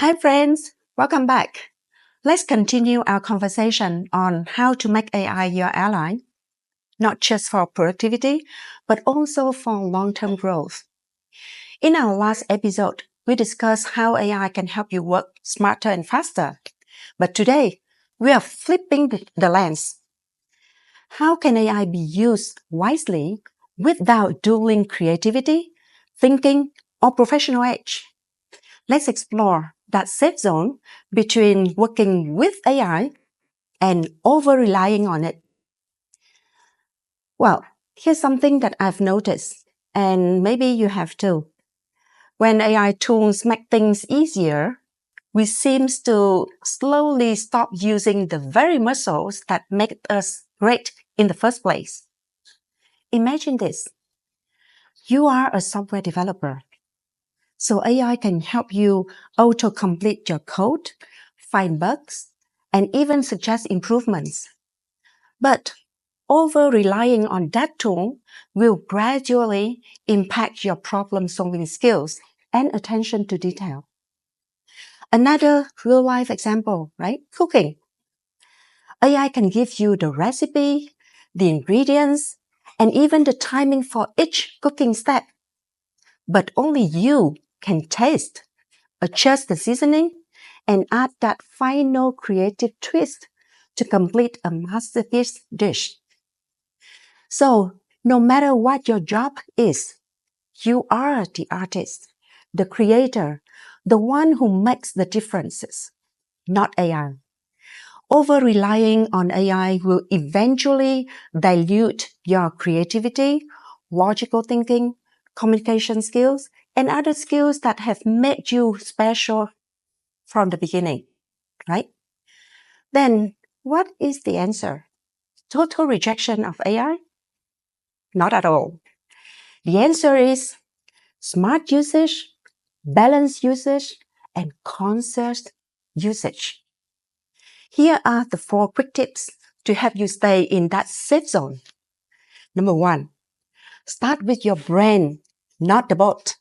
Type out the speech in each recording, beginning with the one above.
Hi friends, welcome back. Let's continue our conversation on how to make AI your ally, not just for productivity, but also for long-term growth. In our last episode, we discussed how AI can help you work smarter and faster. But today, we are flipping the lens. How can AI be used wisely without dueling creativity, thinking, or professional edge? Let's explore that safe zone between working with AI and over-relying on it. Well, here's something that I've noticed, and maybe you have too. When AI tools make things easier, we seem to slowly stop using the very muscles that make us great in the first place. Imagine this. You are a software developer. So AI can help you auto-complete your code, find bugs, and even suggest improvements. But over-relying on that tool will gradually impact your problem-solving skills and attention to detail. Another real-life example, right? Cooking. AI can give you the recipe, the ingredients, and even the timing for each cooking step. But only you can taste, adjust the seasoning, and add that final creative twist to complete a masterpiece dish. So, no matter what your job is, you are the artist, the creator, the one who makes the differences, not AI. Over-relying on AI will eventually dilute your creativity, logical thinking, communication skills, and other skills that have made you special from the beginning, right? Then, what is the answer? Total rejection of AI? Not at all. The answer is smart usage, balanced usage, and conscious usage. Here are the 4 quick tips to help you stay in that safe zone. Number 1, start with your brain, not the bot.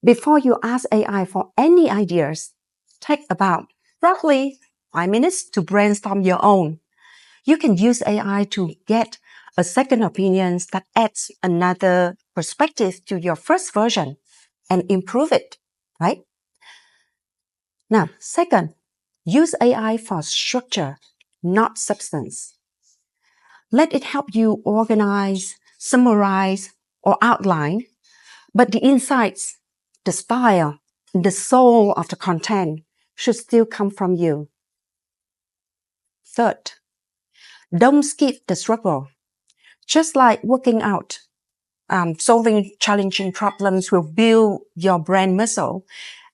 Before you ask AI for any ideas, take about roughly 5 minutes to brainstorm your own. You can use AI to get a second opinion that adds another perspective to your first version and improve it, right? Now, second, use AI for structure, not substance. Let it help you organize, summarize, or outline, but the insights, the style, the soul of the content should still come from you. Third, don't skip the struggle. Just like working out, solving challenging problems will build your brain muscle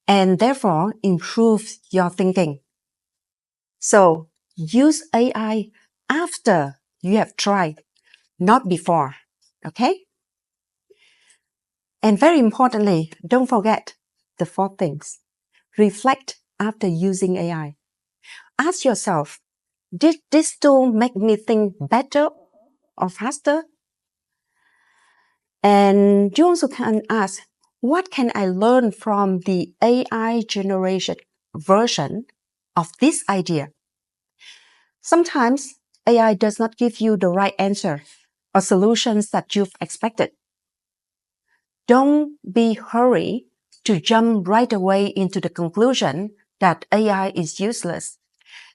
and therefore improve your thinking. So use AI after you have tried, not before. Okay? And very importantly, don't forget the 4 things. Reflect after using AI. Ask yourself, did this tool make me think better or faster? And you also can ask, what can I learn from the AI generation version of this idea? Sometimes AI does not give you the right answer or solutions that you've expected. Don't be hurried to jump right away into the conclusion that AI is useless.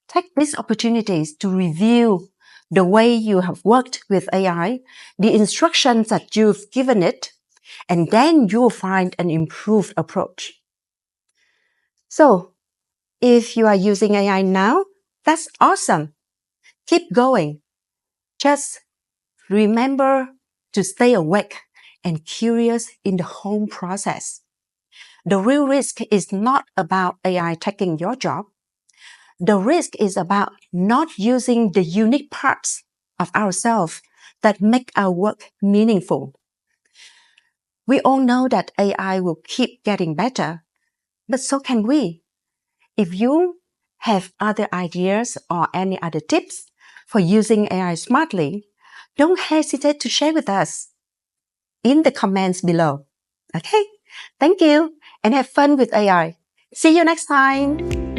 Take these opportunities to review the way you have worked with AI, the instructions that you've given it, and then you'll find an improved approach. So, if you are using AI now, that's awesome. Keep going. Just remember to stay awake and curious in the whole process. The real risk is not about AI taking your job. The risk is about not using the unique parts of ourselves that make our work meaningful. We all know that AI will keep getting better, but so can we. If you have other ideas or any other tips for using AI smartly, don't hesitate to share with us in the comments below. Okay? Thank you and have fun with AI. See you next time.